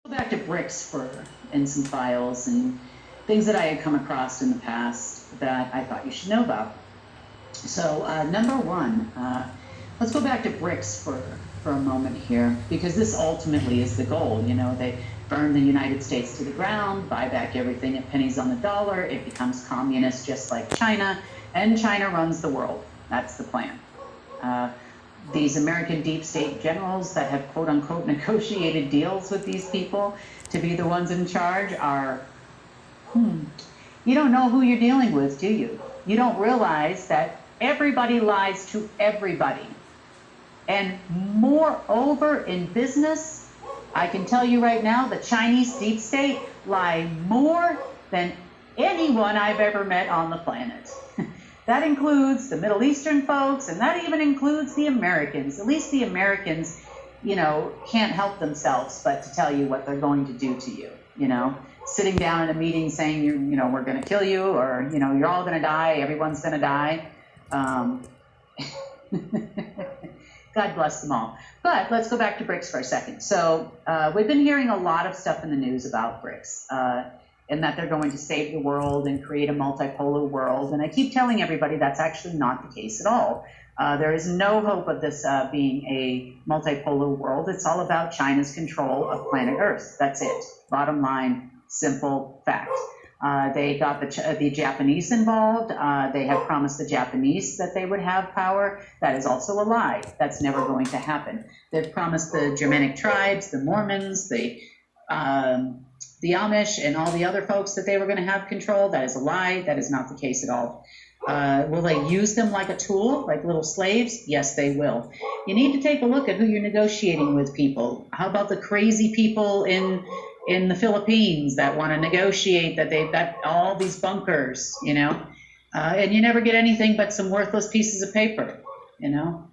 Back to BRICS and some files and things that I had come across in the past that I thought you should know about. So number one, let's go back to BRICS for a moment here, because this ultimately is the goal. You know, they burn the United States to the ground, buy back everything at pennies on the dollar. It becomes communist just like China, and China runs the world. That's the plan. These American deep state generals that have quote unquote negotiated deals with these people to be the ones in charge are, you don't know who you're dealing with, do you? You don't realize that everybody lies to everybody. And moreover, in business, I can tell you right now, the Chinese deep state lie more than anyone I've ever met on the planet. That includes the Middle Eastern folks, and that even includes the Americans. At least the Americans, you know, can't help themselves but to tell you what they're going to do to you, you know. Sitting down in a meeting saying, you know, we're going to kill you, or, you know, you're all going to die, everyone's going to die. God bless them all. But let's go back to BRICS for a second. So we've been hearing a lot of stuff in the news about BRICS. And that they're going to save the world and create a multipolar world. And I keep telling everybody that's actually not the case at all. There is no hope of this being a multipolar world. It's all about China's control of planet Earth. That's it. Bottom line, simple fact. They got the Japanese involved. They have promised the Japanese that they would have power. That is also a lie. That's never going to happen. They've promised the Germanic tribes, the Mormons, the Amish, and all the other folks that they were going to have control. That is a lie. That is not the case at all. Will they use them like a tool, like little slaves? Yes, they will. You need to take a look at who you're negotiating with, people. How about the crazy people in the Philippines that want to negotiate, that they've got all these bunkers, you know, and you never get anything but some worthless pieces of paper, you know.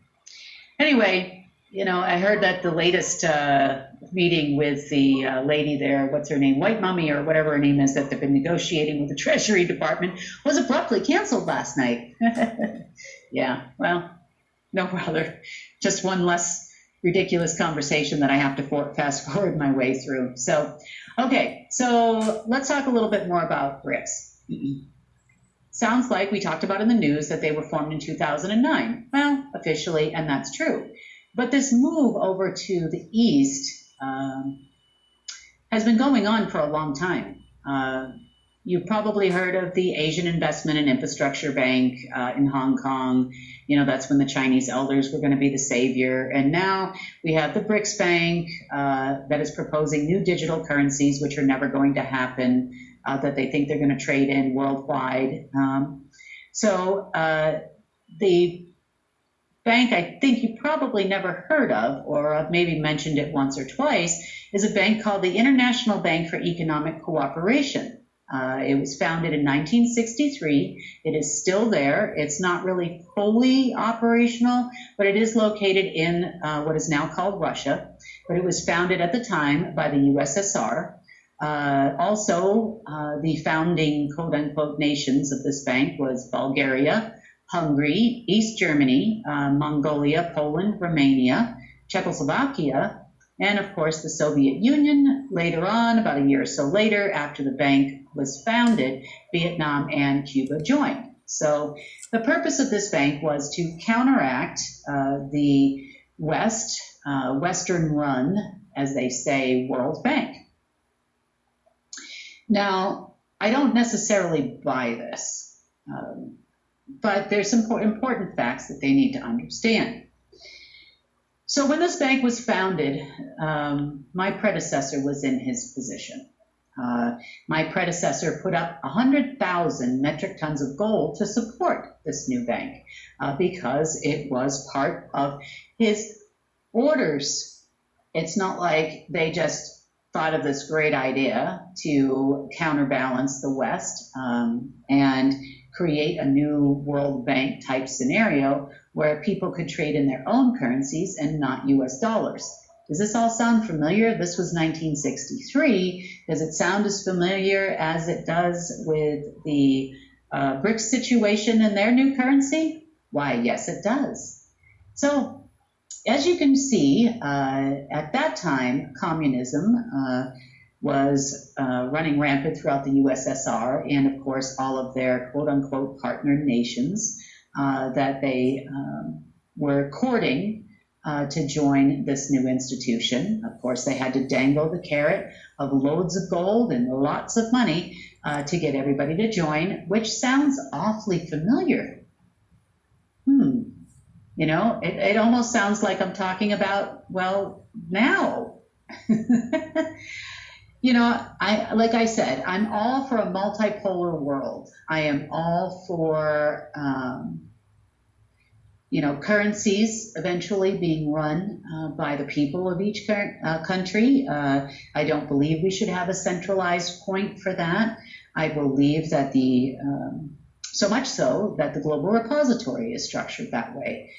Anyway, you know, I heard that the latest meeting with the lady there, what's her name, White Mummy or whatever her name is, that they've been negotiating with the Treasury Department, was abruptly canceled last night. Yeah, well, no bother. Just one less ridiculous conversation that I have to fast forward my way through. So, okay, so let's talk a little bit more about BRICS. Sounds like we talked about in the news that they were formed in 2009. Well, officially, and that's true. But this move over to the East has been going on for a long time. You've probably heard of the Asian Investment and Infrastructure Bank in Hong Kong. You know, that's when the Chinese elders were going to be the savior. And now we have the BRICS Bank that is proposing new digital currencies, which are never going to happen, that they think they're going to trade in worldwide. So the bank I think you probably never heard of, or I've maybe mentioned it once or twice, is a bank called the International Bank for Economic Cooperation. It was founded in 1963. It is still there. It's not really fully operational, but it is located in what is now called Russia. But it was founded at the time by the USSR. Also, the founding quote-unquote nations of this bank was Bulgaria, Hungary, East Germany, Mongolia, Poland, Romania, Czechoslovakia, and of course the Soviet Union. Later on, about a year or so later, after the bank was founded, Vietnam and Cuba joined. So the purpose of this bank was to counteract the Western run, as they say, World Bank. Now, I don't necessarily buy this. But there's some important facts that they need to understand. So when this bank was founded, my predecessor was in his position. My predecessor put up 100,000 metric tons of gold to support this new bank because it was part of his orders. It's not like they just thought of this great idea to counterbalance the West and create a new World Bank type scenario where people could trade in their own currencies and not US dollars. Does this all sound familiar? This was 1963. Does it sound as familiar as it does with the BRICS situation and their new currency? Why, yes, it does. So as you can see, at that time, communism was running rampant throughout the USSR and, of course, all of their quote-unquote partner nations that they were courting to join this new institution. Of course, they had to dangle the carrot of loads of gold and lots of money to get everybody to join, which sounds awfully familiar. You know, it almost sounds like I'm talking about, well, now. You know, like I said, I'm all for a multipolar world. I am all for, you know, currencies eventually being run by the people of each country. I don't believe we should have a centralized point for that. I believe that so much so that the global repository is structured that way,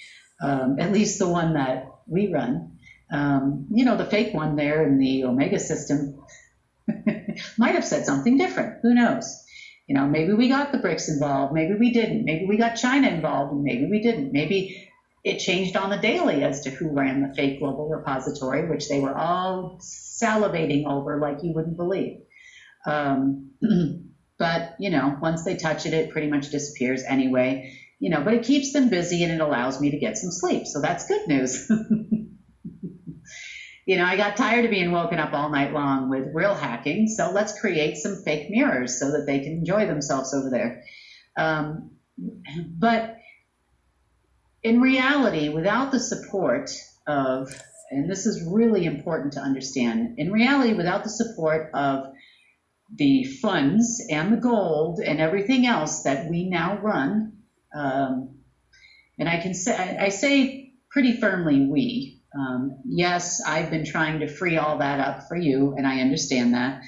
at least the one that we run. You know, the fake one there in the Omega system might have said something different. Who knows? You know, maybe we got the BRICS involved, maybe we didn't. Maybe we got China involved, and maybe we didn't. Maybe it changed on the daily as to who ran the fake global repository, which they were all salivating over like you wouldn't believe. But, you know, once they touch it, it pretty much disappears anyway. You know, but it keeps them busy and it allows me to get some sleep. So that's good news. You know, I got tired of being woken up all night long with real hacking, so let's create some fake mirrors so that they can enjoy themselves over there. But in reality, without the support of, and this is really important to understand, in reality, without the support of the funds and the gold and everything else that we now run, and I say pretty firmly we. Yes, I've been trying to free all that up for you, and I understand that.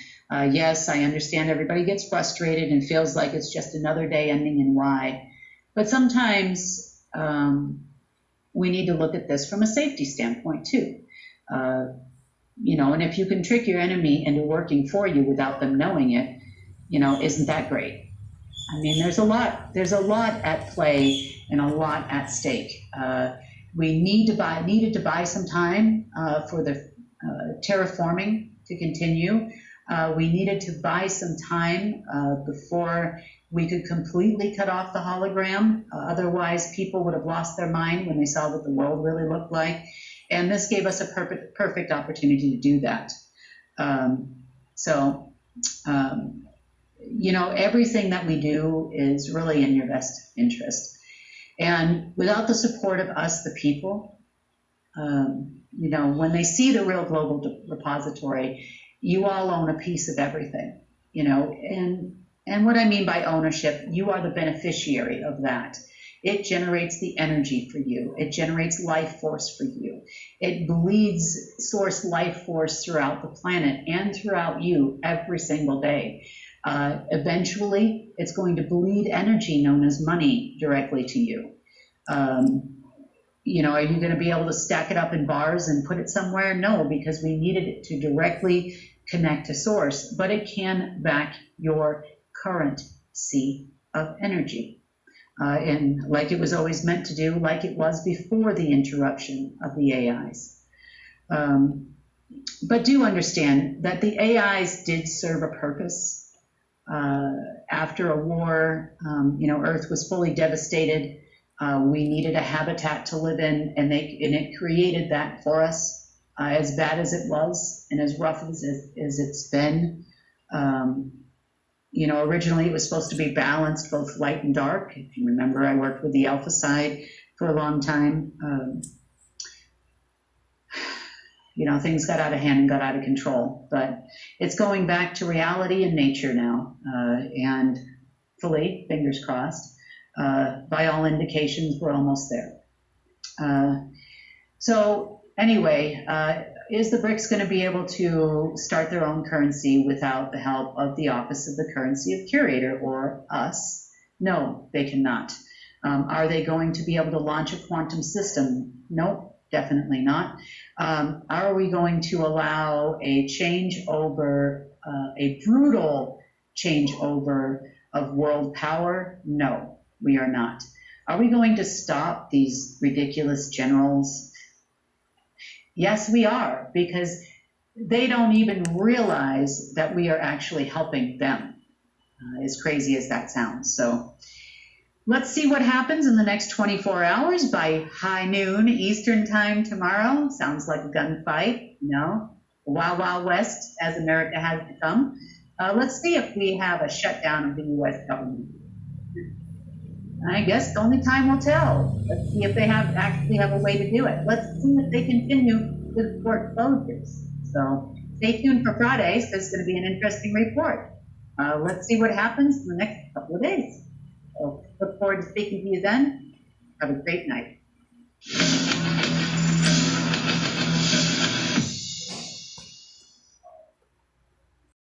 Yes, I understand everybody gets frustrated and feels like it's just another day ending in Y. But sometimes we need to look at this from a safety standpoint too. You know, and if you can trick your enemy into working for you without them knowing it, you know, isn't that great? I mean, there's a lot at play and a lot at stake. We needed to buy some time for the terraforming to continue. We needed to buy some time before we could completely cut off the hologram. Otherwise, people would have lost their mind when they saw what the world really looked like. And this gave us a perfect opportunity to do that. You know, everything that we do is really in your best interest. And without the support of us, the people, you know, when they see the real global repository, you all own a piece of everything, you know, and what I mean by ownership, you are the beneficiary of that. It generates the energy for you. It generates life force for you. It bleeds source life force throughout the planet and throughout you every single day. Eventually, it's going to bleed energy known as money directly to you. You know, are you going to be able to stack it up in bars and put it somewhere? No, because we needed it to directly connect to source, but it can back your currency of energy. And like it was always meant to do, like it was before the interruption of the AIs. But do understand that the AIs did serve a purpose. After a war, you know, Earth was fully devastated. We needed a habitat to live in, and it created that for us. As bad as it was, and as rough as it's been, you know, originally it was supposed to be balanced, both light and dark. If you remember, I worked with the alpha side for a long time. You know, things got out of hand and got out of control, but it's going back to reality and nature now, and hopefully, fingers crossed, by all indications, we're almost there. So anyway, is the BRICS going to be able to start their own currency without the help of the Office of the Currency of Curator or us? No, they cannot. Are they going to be able to launch a quantum system? Nope, definitely not. Are we going to allow a changeover, a brutal changeover of world power? No, we are not. Are we going to stop these ridiculous generals Yes, we are, because they don't even realize that we are actually helping them, as crazy as that sounds. So let's see what happens in the next 24 hours by high noon Eastern time tomorrow. Sounds like a gunfight, the Wild Wild West, as America has become. Let's see if we have a shutdown of the U.S. government. I guess only time will tell. Let's see if they actually have a way to do it. Let's see if they continue with court closures. So stay tuned for Fridays, because it's going to be an interesting report. Let's see what happens in the next couple of days. So look forward to speaking to you then. Have a great night.